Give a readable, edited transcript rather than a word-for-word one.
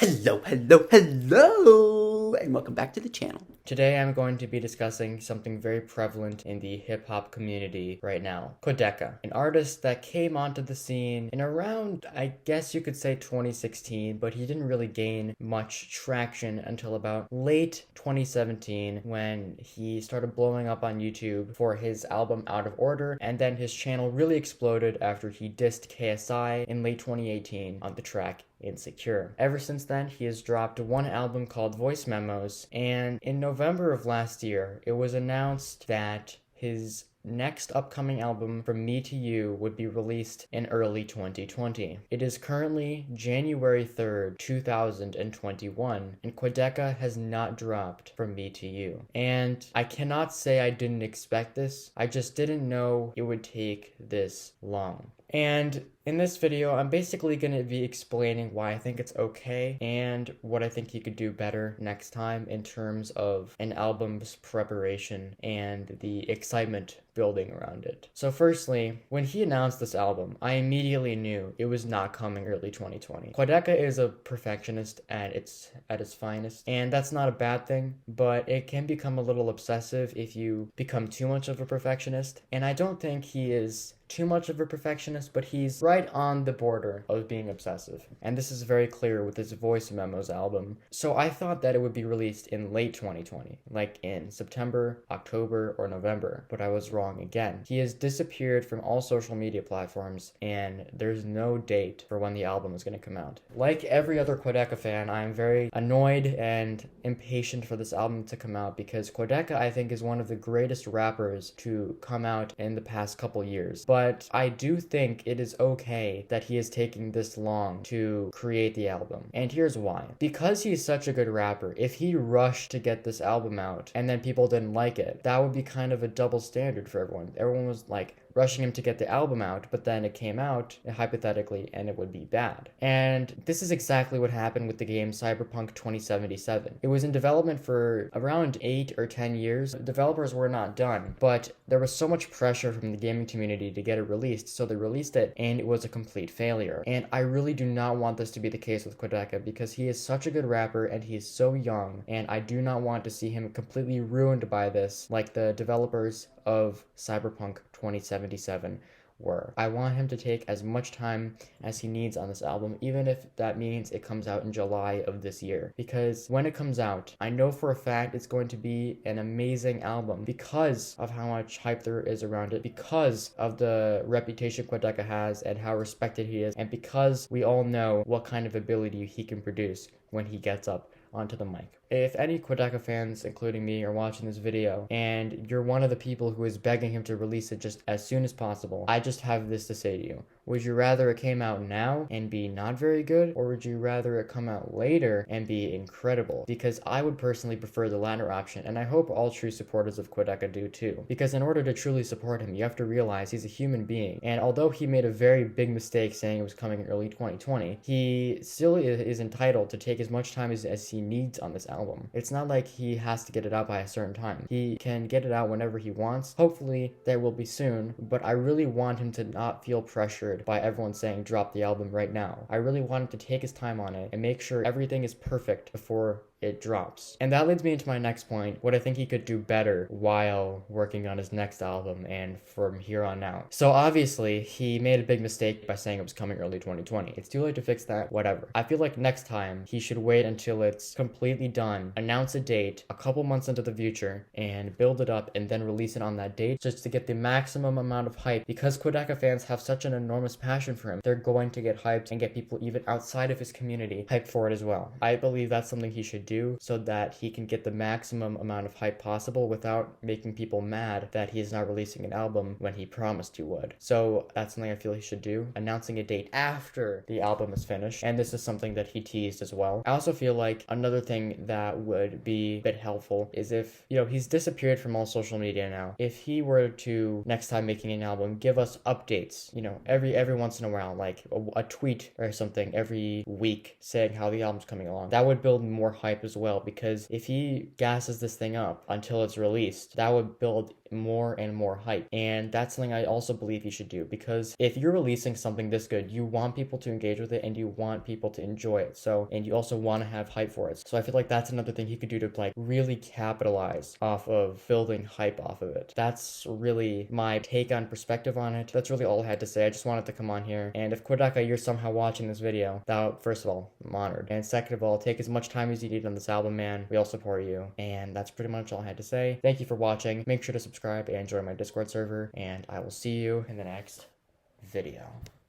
Hello, and welcome back to the channel. Today I'm going to be discussing something very prevalent in the hip-hop community right now. Quadeca, an artist that came onto the scene in around, I guess you could say 2016, but he didn't really gain much traction until about late 2017 when he started blowing up on YouTube for his album Out of Order, and then his channel really exploded after he dissed KSI in late 2018 on the track Insecure. Ever since then, he has dropped one album called Voice Memos, and in November of last year, it was announced that his next upcoming album, From Me to You, would be released in early 2020. It is currently January 3rd, 2021, and Quadeca has not dropped From Me to You. And I cannot say I didn't expect this, I just didn't know it would take this long. And in this video, I'm basically going to be explaining why I think it's okay and what I think he could do better next time in terms of an album's preparation and the excitement building around it. So firstly, when he announced this album, I immediately knew it was not coming early 2020. Quadeca is a perfectionist at its finest, and that's not a bad thing, but it can become a little obsessive if you become too much of a perfectionist, and I don't think he is too much of a perfectionist, but he's right on the border of being obsessive. And this is very clear with his Voice Memos album. So I thought that it would be released in late 2020, like in September, October, or November, but I was wrong again. He has disappeared from all social media platforms, and there's no date for when the album is going to come out. Like every other Quadeca fan, I am very annoyed and impatient for this album to come out because Quadeca, I think, is one of the greatest rappers to come out in the past couple years. But I do think it is okay that he is taking this long to create the album. And here's why. Because he's such a good rapper, if he rushed to get this album out and then people didn't like it, that would be kind of a double standard for everyone. Everyone was like rushing him to get the album out, but then it came out, hypothetically, and it would be bad. And this is exactly what happened with the game Cyberpunk 2077. It was in development for around 8 or 10 years. Developers were not done, but there was so much pressure from the gaming community to get it released, so they released it, and it was a complete failure. And I really do not want this to be the case with Quadeca because he is such a good rapper and he is so young, and I do not want to see him completely ruined by this like the developers of Cyberpunk 2077 were. I want him to take as much time as he needs on this album, even if that means it comes out in July of this year. Because when it comes out, I know for a fact it's going to be an amazing album because of how much hype there is around it, because of the reputation Quadeca has and how respected he is, and because we all know what kind of ability he can produce when he gets up onto the mic. If any Quadeca fans, including me, are watching this video and you're one of the people who is begging him to release it just as soon as possible, I just have this to say to you. Would you rather it came out now and be not very good, or would you rather it come out later and be incredible? Because I would personally prefer the latter option, and I hope all true supporters of Quadeca do too. Because in order to truly support him, you have to realize he's a human being, and although he made a very big mistake saying it was coming in early 2020, he still is entitled to take as much time as he needs on this album. It's not like he has to get it out by a certain time. He can get it out whenever he wants. Hopefully that will be soon, but I really want him to not feel pressured by everyone saying drop the album right now. I really want him to take his time on it and make sure everything is perfect before it drops. And that leads me into my next point, what I think he could do better while working on his next album and from here on out. So obviously, he made a big mistake by saying it was coming early 2020. It's too late to fix that, whatever. I feel like next time, he should wait until it's completely done, announce a date a couple months into the future, and build it up and then release it on that date just to get the maximum amount of hype. Because Quadeca fans have such an enormous passion for him, they're going to get hyped and get people even outside of his community hyped for it as well. I believe that's something he should do so that he can get the maximum amount of hype possible without making people mad that he is not releasing an album when he promised he would. So that's something I feel he should do, announcing a date after the album is finished, and this is something that he teased as well. I also feel like another thing that would be a bit helpful is if, he's disappeared from all social media now. If he were to, next time making an album, give us updates, every once in a while, like a tweet or something every week saying how the album's coming along. That would build more hype as well, because if he gasses this thing up until it's released, that would build more and more hype. And that's something I also believe he should do, because if you're releasing something this good, you want people to engage with it and you want people to enjoy it. So, and you also want to have hype for it. So I feel like that's another thing he could do to like really capitalize off of building hype off of it. That's really my take on perspective on it. That's really all I had to say. I just wanted to come on here. And if Quadeca, you're somehow watching this video, that, first of all, I'm honored. And second of all, take as much time as you need on this album, man. We all support you. And that's pretty much all I had to say. Thank you for watching. Make sure to subscribe and join my Discord server. And I will see you in the next video.